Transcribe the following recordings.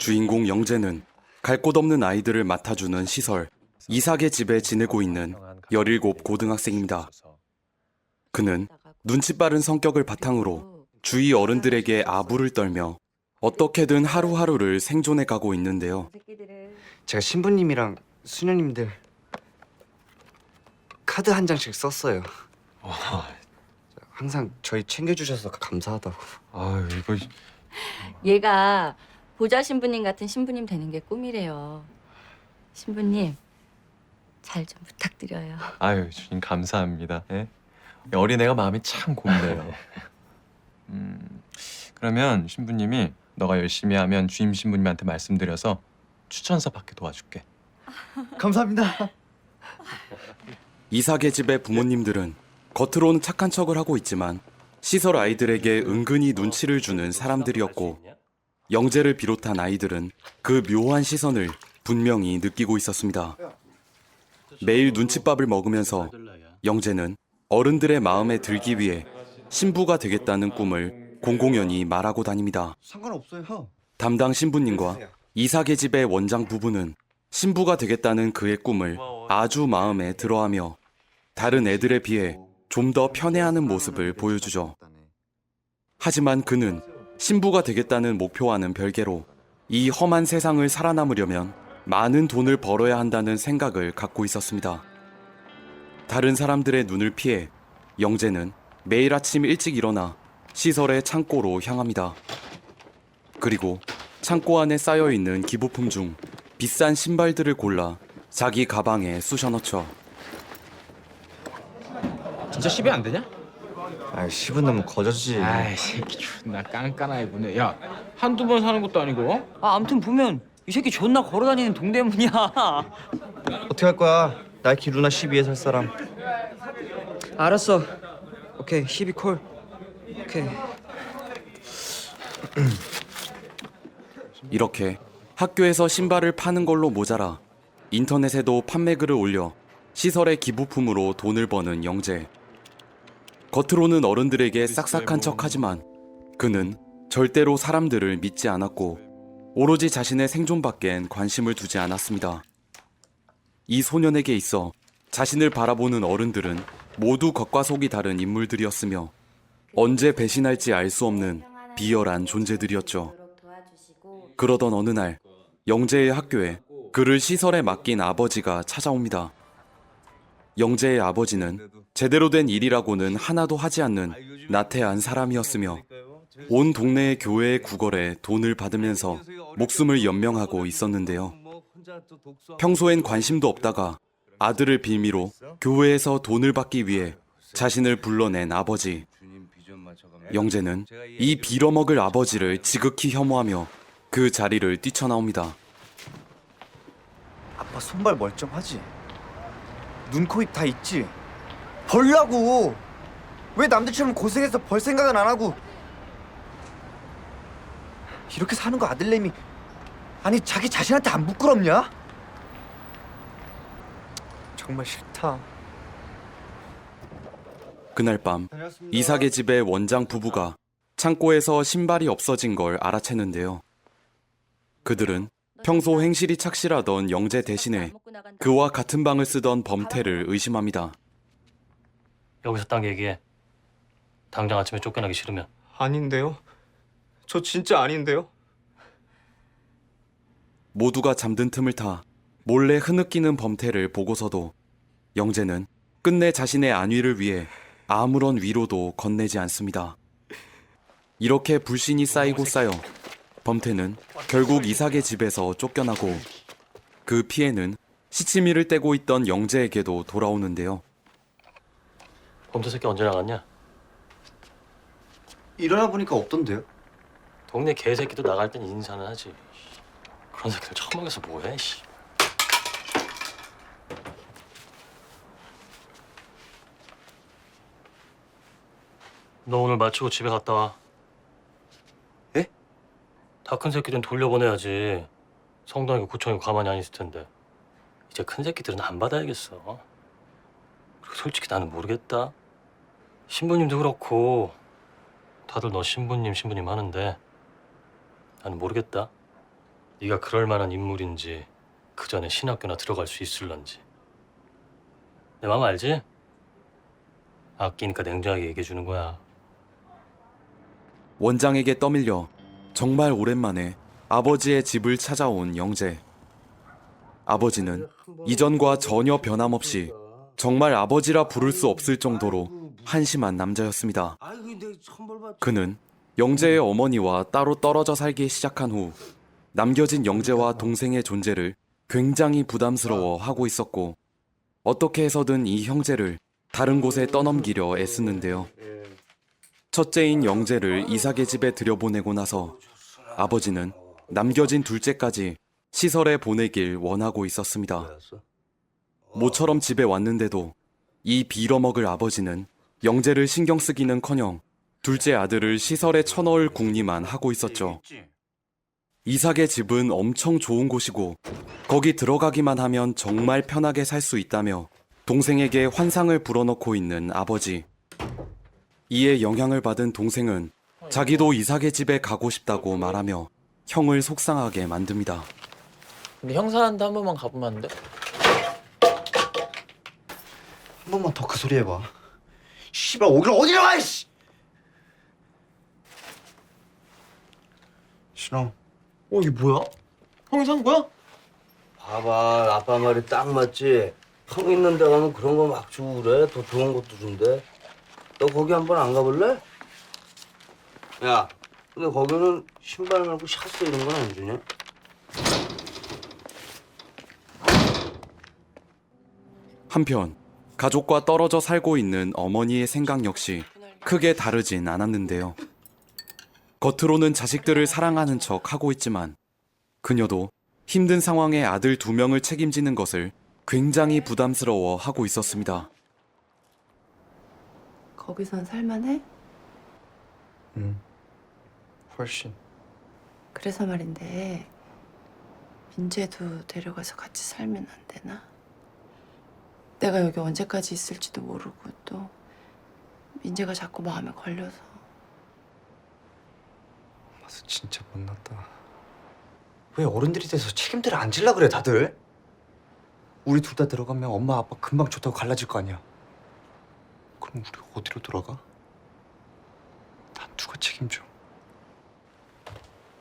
주인공 영재는 갈 곳 없는 아이들을 맡아주는 시설 이삭의 집에 지내고 있는 17 고등학생입니다. 그는 눈치 빠른 성격을 바탕으로 주위 어른들에게 아부를 떨며 어떻게든 하루하루를 생존해 가고 있는데요. 제가 신부님이랑 수녀님들 카드 한 장씩 썼어요. 항상 저희 챙겨주셔서 감사하다고. 아 이거 얘가 보좌 신부님 같은 신부님 되는 게 꿈이래요. 신부님 잘 좀 부탁드려요. 아유 주님 감사합니다. 예? 어린애가 마음이 참 곱네요. 그러면 신부님이 너가 열심히 하면 주임 신부님한테 말씀드려서 추천서 받게 도와줄게. 감사합니다. 이삭의 집의 부모님들은 겉으로는 착한 척을 하고 있지만 시설 아이들에게 은근히 눈치를 주는 사람들이었고 영재를 비롯한 아이들은 그 묘한 시선을 분명히 느끼고 있었습니다. 매일 눈칫밥을 먹으면서 영재는 어른들의 마음에 들기 위해 신부가 되겠다는 꿈을 공공연히 말하고 다닙니다. 상관없어요. 담당 신부님과 이삭의 집의 원장 부부는 신부가 되겠다는 그의 꿈을 아주 마음에 들어하며 다른 애들에 비해 좀 더 편애하는 모습을 보여주죠. 하지만 그는 신부가 되겠다는 목표와는 별개로 이 험한 세상을 살아남으려면 많은 돈을 벌어야 한다는 생각을 갖고 있었습니다. 다른 사람들의 눈을 피해 영재는 매일 아침 일찍 일어나 시설의 창고로 향합니다. 그리고 창고 안에 쌓여있는 기부품 중 비싼 신발들을 골라 자기 가방에 쑤셔 넣죠. 진짜 10이 안 되냐? 아, 10은 너무 거저지. 아이 새끼 존나 깐깐하게 보네. 야 한두 번 사는 것도 아니고. 아무튼 보면 이 새끼 존나 걸어다니는 동대문이야. 어떻게 할 거야? 나이키 루나 12에 살 사람. 알았어. 오케이 12콜. 오케이. 이렇게 학교에서 신발을 파는 걸로 모자라 인터넷에도 판매글을 올려 시설의 기부품으로 돈을 버는 영재. 겉으로는 어른들에게 싹싹한 척하지만 그는 절대로 사람들을 믿지 않았고 오로지 자신의 생존밖엔 관심을 두지 않았습니다. 이 소년에게 있어 자신을 바라보는 어른들은 모두 겉과 속이 다른 인물들이었으며 언제 배신할지 알 수 없는 비열한 존재들이었죠. 그러던 어느 날 영재의 학교에 그를 시설에 맡긴 아버지가 찾아옵니다. 영재의 아버지는 제대로 된 일이라고는 하나도 하지 않는 나태한 사람이었으며 온 동네의 교회의 구걸에 돈을 받으면서 목숨을 연명하고 있었는데요. 평소엔 관심도 없다가 아들을 빌미로 교회에서 돈을 받기 위해 자신을 불러낸 아버지. 영재는 이 빌어먹을 아버지를 지극히 혐오하며 그 자리를 뛰쳐나옵니다. 아빠 손발 멀쩡하지? 눈, 코, 입 다 있지? 벌라고! 왜 남들처럼 고생해서 벌 생각은 안 하고 이렇게 사는 거 아들내미 아니 자기 자신한테 안 부끄럽냐? 정말 싫다. 그날 밤 이삭의 집의 원장 부부가 창고에서 신발이 없어진 걸 알아챘는데요. 그들은 평소 행실이 착실하던 영재 대신에 그와 같은 방을 쓰던 범태를 의심합니다. 여기서 딱 얘기해. 당장 아침에 쫓겨나기 싫으면. 아닌데요? 저 진짜 아닌데요? 모두가 잠든 틈을 타 몰래 흐느끼는 범태를 보고서도 영재는 끝내 자신의 안위를 위해 아무런 위로도 건네지 않습니다. 이렇게 불신이 쌓이고 쌓여 범태는 결국 이삭의 집에서 쫓겨나고 그 피해는 시치미를 떼고 있던 영재에게도 돌아오는데요. 범죄 새끼 언제 나갔냐? 일어나 보니까 없던데요? 동네 개새끼도 나갈 땐 인사는 하지. 그런 새끼들 처먹여서 뭐해? 씨. 너 오늘 마치고 집에 갔다 와. 예? 다 큰 새끼들은 돌려보내야지. 성당이고 구청이고 가만히 안 있을 텐데. 이제 큰 새끼들은 안 받아야겠어. 그리고 솔직히 나는 모르겠다. 신부님도 그렇고 다들 너 신부님 하는데 나는 모르겠다. 네가 그럴 만한 인물인지 그 전에 신학교나 들어갈 수 있을런지. 내 마음 알지? 아끼니까 냉정하게 얘기해 주는 거야. 원장에게 떠밀려 정말 오랜만에 아버지의 집을 찾아온 영재. 아버지는 이전과 전혀 변함없이 정말 아버지라 부를 수 없을 정도로 한심한 남자였습니다. 그는 영재의 어머니와 따로 떨어져 살기 시작한 후 남겨진 영재와 동생의 존재를 굉장히 부담스러워 하고 있었고, 어떻게 해서든 이 형제를 다른 곳에 떠넘기려 애쓰는데요. 첫째인 영재를 이삭의 집에 들여보내고 나서 아버지는 남겨진 둘째까지 시설에 보내길 원하고 있었습니다. 모처럼 집에 왔는데도 이 빌어먹을 아버지는 영재를 신경 쓰기는커녕 둘째 아들을 시설에 쳐넣을 궁리만 하고 있었죠. 이삭의 집은 엄청 좋은 곳이고 거기 들어가기만 하면 정말 편하게 살 수 있다며 동생에게 환상을 불어넣고 있는 아버지. 이에 영향을 받은 동생은 자기도 이삭의 집에 가고 싶다고 말하며 형을 속상하게 만듭니다. 근데 형사한테 한 번만 가보면 안 돼? 한 번만 더 그 소리 해봐. 씨발 오길 어디로 가 이씨. 싫어. 이게 뭐야? 형이 산 거야? 봐봐, 아빠 말이 딱 맞지? 형 있는 데 가면 그런 거 막 주고 그래. 더 좋은 것도 준대. 너 거기 한번 안 가볼래? 야, 근데 거기는 신발 말고 샤스 이런 건 안 주냐? 한편 가족과 떨어져 살고 있는 어머니의 생각 역시 크게 다르진 않았는데요. 겉으로는 자식들을 사랑하는 척 하고 있지만 그녀도 힘든 상황에 아들 2명을 책임지는 것을 굉장히 부담스러워 하고 있었습니다. 거기선 살만해? 훨씬. 그래서 말인데 민재도 데려가서 같이 살면 안 되나? 내가 여기 언제까지 있을지도 모르고 또 민재가 자꾸 마음에 걸려서. 맞아, 진짜 못났다. 왜 어른들이 돼서 책임들을 안 질라 그래 다들? 우리 둘 다 들어가면 엄마 아빠 금방 좋다고 갈라질 거 아니야. 그럼 우리 어디로 돌아가? 난 누가 책임져?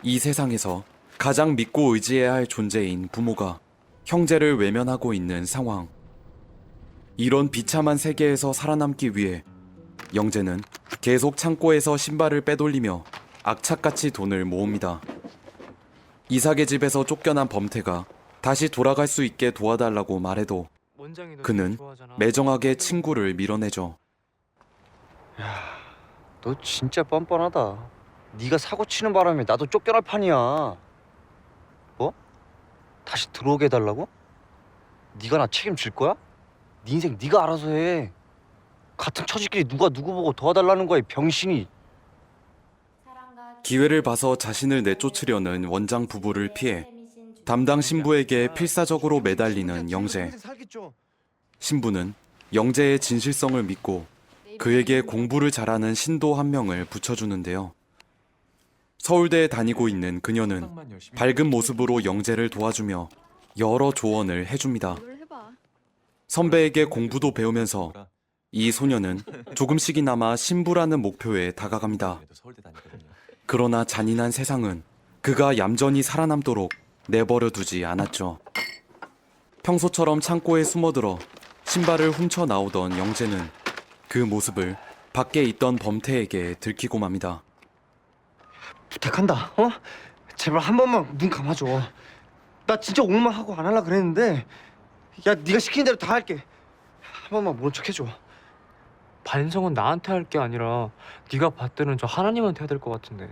이 세상에서 가장 믿고 의지해야 할 존재인 부모가 형제를 외면하고 있는 상황. 이런 비참한 세계에서 살아남기 위해 영재는 계속 창고에서 신발을 빼돌리며 악착같이 돈을 모읍니다. 이삭의 집에서 쫓겨난 범태가 다시 돌아갈 수 있게 도와달라고 말해도 그는 매정하게 친구를 밀어내죠. 너 진짜 뻔뻔하다. 네가 사고 치는 바람에 나도 쫓겨날 판이야. 뭐? 다시 들어오게 해달라고? 네가 나 책임질 거야? 네 인생 네가 알아서 해. 같은 처지끼리 누가 누구 보고 도와달라는 거야, 이 병신이. 기회를 봐서 자신을 내쫓으려는 원장 부부를 피해 담당 신부에게 필사적으로 매달리는 영재. 신부는 영재의 진실성을 믿고 그에게 공부를 잘하는 신도 한 명을 붙여주는데요. 서울대에 다니고 있는 그녀는 밝은 모습으로 영재를 도와주며 여러 조언을 해줍니다. 선배에게 공부도 배우면서 이 소녀는 조금씩이나마 신부라는 목표에 다가갑니다. 그러나 잔인한 세상은 그가 얌전히 살아남도록 내버려 두지 않았죠. 평소처럼 창고에 숨어들어 신발을 훔쳐 나오던 영재는 그 모습을 밖에 있던 범태에게 들키고 맙니다. 부탁한다. 어? 제발 한 번만 눈 감아줘. 나 진짜 오늘만 하고 안 할라 그랬는데, 야 네가 시키는 대로 다 할게. 한 번만 모른 척 해줘. 반성은 나한테 할 게 아니라 네가 받드는 저 하나님한테 해야 될 것 같은데.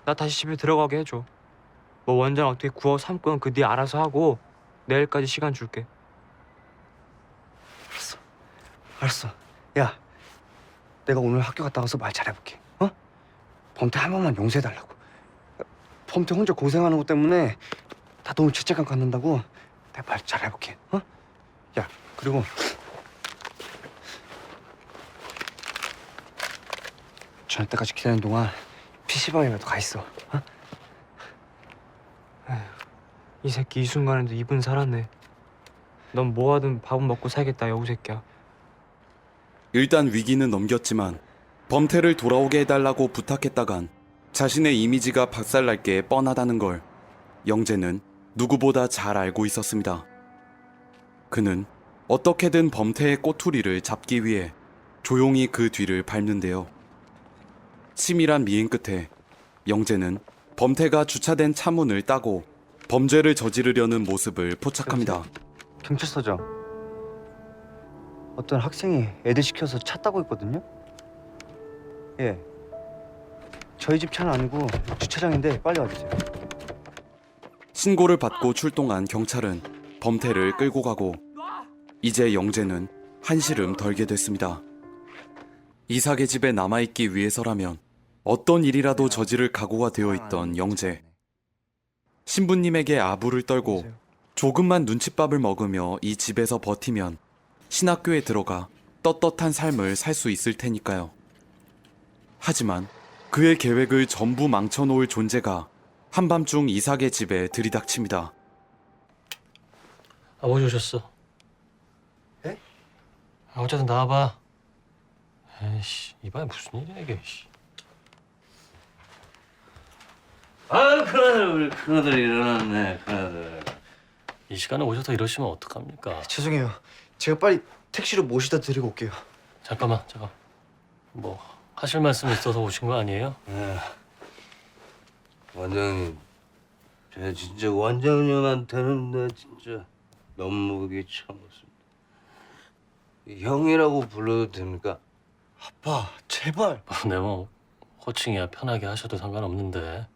나 다시 집에 들어가게 해줘. 뭐 원장 어떻게 구워 삼건 그 네 알아서 하고 내일까지 시간 줄게. 알았어. 야, 내가 오늘 학교 갔다 와서 말 잘해볼게. 어? 범태 한 번만 용서해달라고. 범태 혼자 고생하는 것 때문에 다 너무 죄책감 갖는다고. 내가 말 잘해볼게. 어? 야, 그리고 저녁 때까지 기다리는 동안 PC방이라도 가 있어. 어? 이 새끼 이 순간에도 입은 살았네. 넌 뭐하든 밥은 먹고 살겠다 여우 새끼야. 일단 위기는 넘겼지만 범태를 돌아오게 해달라고 부탁했다간 자신의 이미지가 박살날 게 뻔하다는 걸 영재는 누구보다 잘 알고 있었습니다. 그는 어떻게든 범태의 꼬투리를 잡기 위해 조용히 그 뒤를 밟는데요. 치밀한 미행 끝에 영재는 범태가 주차된 차문을 따고 범죄를 저지르려는 모습을 포착합니다. 경찰서장. 어떤 학생이 애들 시켜서 차 따고 있거든요. 예. 저희 집 차는 아니고 주차장인데 빨리 와주세요. 신고를 받고 출동한 경찰은 범태를 끌고 가고 이제 영재는 한시름 덜게 됐습니다. 이삭의 집에 남아있기 위해서라면 어떤 일이라도 저지를 각오가 되어 있던 영재. 신부님에게 아부를 떨고 조금만 눈칫밥을 먹으며 이 집에서 버티면 신학교에 들어가 떳떳한 삶을 살 수 있을 테니까요. 하지만 그의 계획을 전부 망쳐놓을 존재가 한밤중 이삭의 집에 들이닥칩니다. 아버지 오셨어. 에? 어쨌든 나와봐. 에이씨, 이번에 무슨 일이야 이게. 씨. 아, 큰아들, 우리 큰아들 일어났네, 큰아들. 이 시간에 오셔서 이러시면 어떡합니까? 죄송해요. 제가 빨리 택시로 모시다 드리고 올게요. 잠깐만. 뭐 하실 말씀 있어서 오신 거 아니에요? 원장님, 제가 진짜 원장님한테는 나 진짜 너무하게 참았습니다. 형이라고 불러도 됩니까? 아빠, 제발. 내 뭐 호칭이야 편하게 하셔도 상관없는데.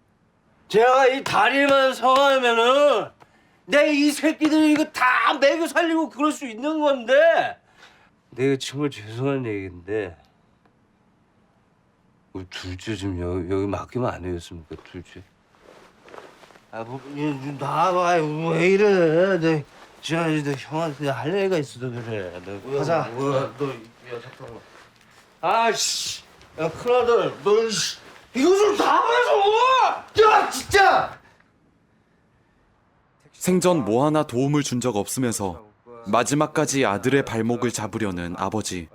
제가 이 다리만 성하면은 내 이 새끼들이 이거 다 먹여 살리고 그럴 수 있는 건데 내가 정말 죄송한 얘기인데 우리 둘째 좀 여기 맡기면 안 되겠습니까? 둘째. 뭐 나와봐. 왜 이래? 내 형한테 할 얘기가 있어서 그래. 가자. 너 잠깐만. 아씨, 야 큰아들, 너 이거 좀 나와줘! 야 진짜! 생전 뭐 하나 도움을 준 적 없으면서 마지막까지 아들의 발목을 잡으려는 아버지.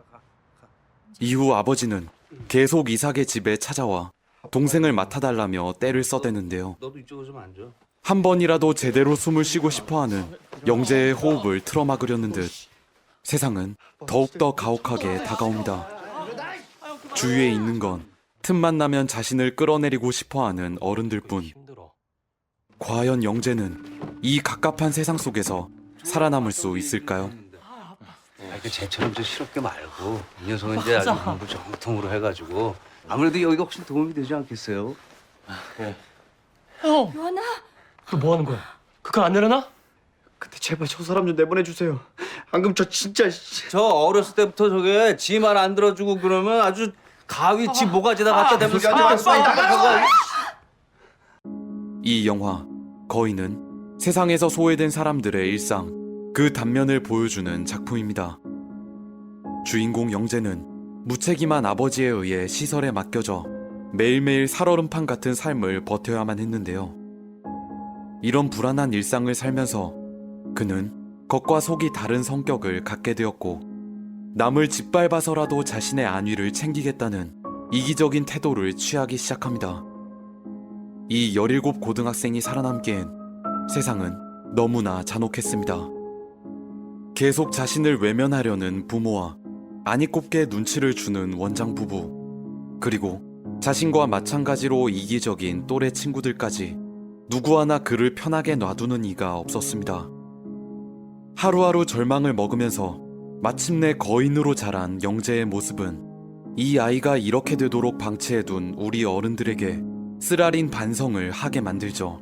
이후 아버지는 계속 이삭의 집에 찾아와 동생을 맡아달라며 떼를 써대는데요. 너도 이쪽으로 좀 앉아. 한 번이라도 제대로 숨을 쉬고 싶어하는 영재의 호흡을 틀어막으려는 듯 세상은 더욱더 가혹하게 다가옵니다. 주위에 있는 건 틈만 나면 자신을 끌어내리고 싶어하는 어른들뿐. 힘들어. 과연 영재는 이 갑갑한 세상 속에서 살아남을 수 있을까요? 그 쟤처럼 좀 실없게 말고 이 녀석은 이제 아주 공부 정통으로 해가지고 아무래도 여기가 훨씬 도움이 되지 않겠어요? 요한아, 너 뭐 하는 거야? 그거 안 내려놔? 근데 제발 저 사람 좀 내보내주세요. 안 그럼 저 진짜... 저 어렸을 때부터 저게 지 말 안 들어주고 그러면 아주 가위 지 모가지다 갖다 대면 이 영화 거인은 세상에서 소외된 사람들의 일상, 그 단면을 보여주는 작품입니다. 주인공 영재는 무책임한 아버지에 의해 시설에 맡겨져 매일매일 살얼음판 같은 삶을 버텨야만 했는데요. 이런 불안한 일상을 살면서 그는 겉과 속이 다른 성격을 갖게 되었고 남을 짓밟아서라도 자신의 안위를 챙기겠다는 이기적인 태도를 취하기 시작합니다. 이 17 고등학생이 살아남기엔 세상은 너무나 잔혹했습니다. 계속 자신을 외면하려는 부모와 아니꼽게 눈치를 주는 원장 부부, 그리고 자신과 마찬가지로 이기적인 또래 친구들까지 누구 하나 그를 편하게 놔두는 이가 없었습니다. 하루하루 절망을 먹으면서 마침내 거인으로 자란 영재의 모습은 이 아이가 이렇게 되도록 방치해둔 우리 어른들에게 쓰라린 반성을 하게 만들죠.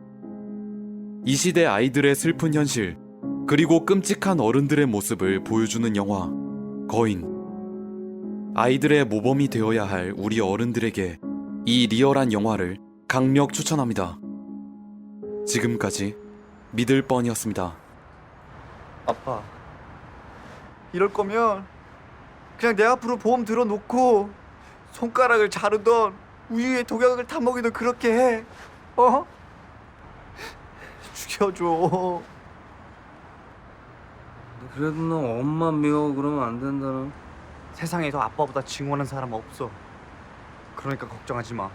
이 시대 아이들의 슬픈 현실, 그리고 끔찍한 어른들의 모습을 보여주는 영화 거인. 아이들의 모범이 되어야 할 우리 어른들에게 이 리얼한 영화를 강력 추천합니다. 지금까지 믿을 뻔이었습니다. 아빠, 이럴 거면 그냥 내 앞으로 보험 들어놓고 손가락을 자르던 우유에 독약을 타먹이던 그렇게 해. 어? 죽여줘. 그래도 너 엄마 미워 그러면 안 된다. 너. 세상에서 아빠보다 증오하는 사람 없어. 그러니까 걱정하지 마.